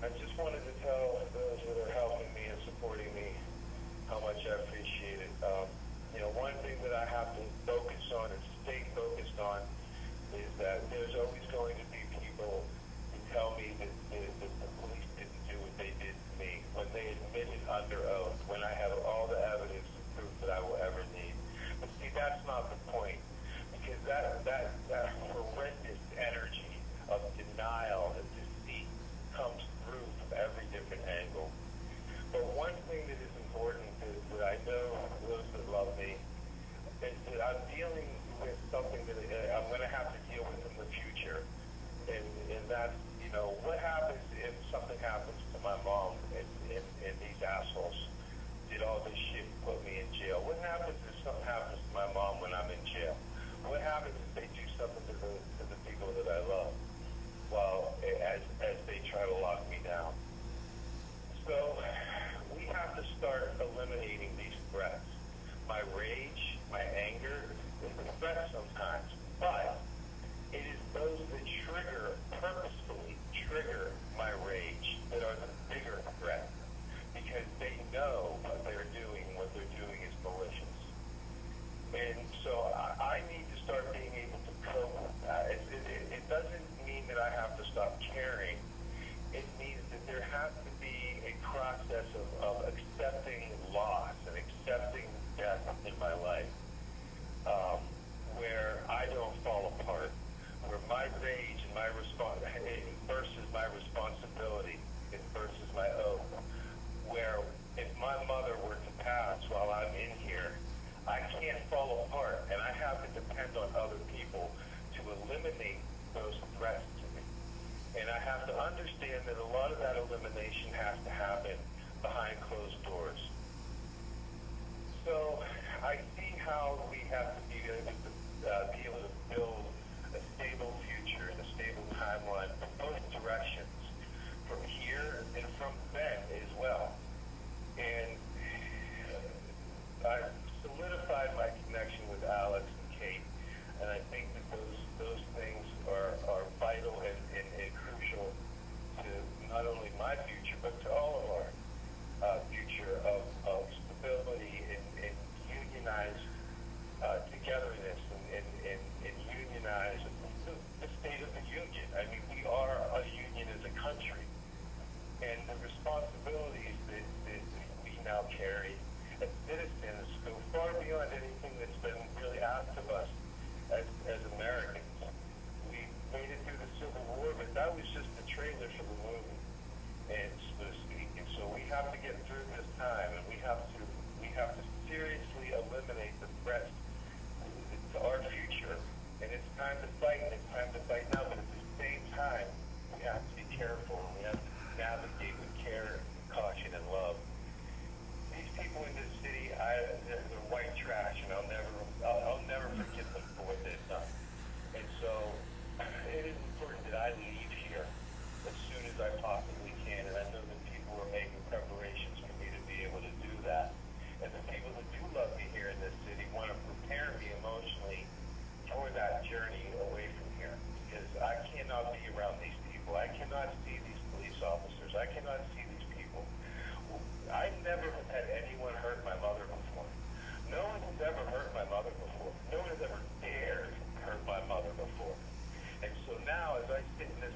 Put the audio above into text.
I just wanted to tell those that are helping me and supporting me how much I appreciate it. One thing that I have to focus on and stay focused on is that there's always going to be people who tell me that the police didn't do what they did to me when they admitted under oath, when I have all the evidence and proof that I will ever need. But see, that's not the point, because that horrendous energy of denial and deceit comes through from every different angle. But one thing that is important that I know those that love me is that I'm dealing with something that I'm going to have to deal with in the future. And that's, what happens if something happens to my mom and these assholes did all this shit and put me in jail? What happens if something happens to my mom when I'm in jail? What happens if they do something to the people that I love as they try to lock me down? So we have to start eliminating these threats. My rage, my anger is a threat sometimes, but it is those that purposefully trigger my rage that are the bigger threat, because they know what they're doing is malicious. And so I need to start being able to cope with that. It doesn't mean that I have to stop caring. It means that there has to be a process of accepting loss and accepting death in my life, where I don't fall apart, where my rage and my versus my responsibility versus my oath, where if my mother were to pass while I'm in here, I can't fall apart, and I have to depend on other people to eliminate those threats to me. And I have to understand that a lot of that elimination has to happen behind closed doors. So I see how we have to be able to build a stable future and a stable timeline from both directions, from here and from then as well. And I've solidified my connection with Alex and Kate, and I think that those things are vital and crucial to not only my future, but to all of our future of stability and unionized togetherness and unionized the state of the union. I mean, we are a union as a country, and the responsibilities that we now carry as citizens go far beyond anything that's been really asked of us as Americans. We made it through the Civil War, but that was just the trailer for the movie, and so to speak. And so we have to get through this time, and we have to seriously eliminate the threats to our future. And it's time to fight, and it's time to fight now. But at the same time, we have to be careful, and we have to navigate with care, caution, and love. These people in this city, they're white trash, and I'll never forgive them for what they've done. And so it is important that I leave here as soon as I possibly can, and I know that people are making preparations for me to be able to do that. And the people that do love me here in this city want to prepare me emotionally for that journey away from here, because I cannot be around these people. I cannot see these police officers. I cannot see these people. I never have had anyone hurt my mother before. No one has ever hurt my mother before. No one has ever dared hurt my mother before. And so now, as I sit in this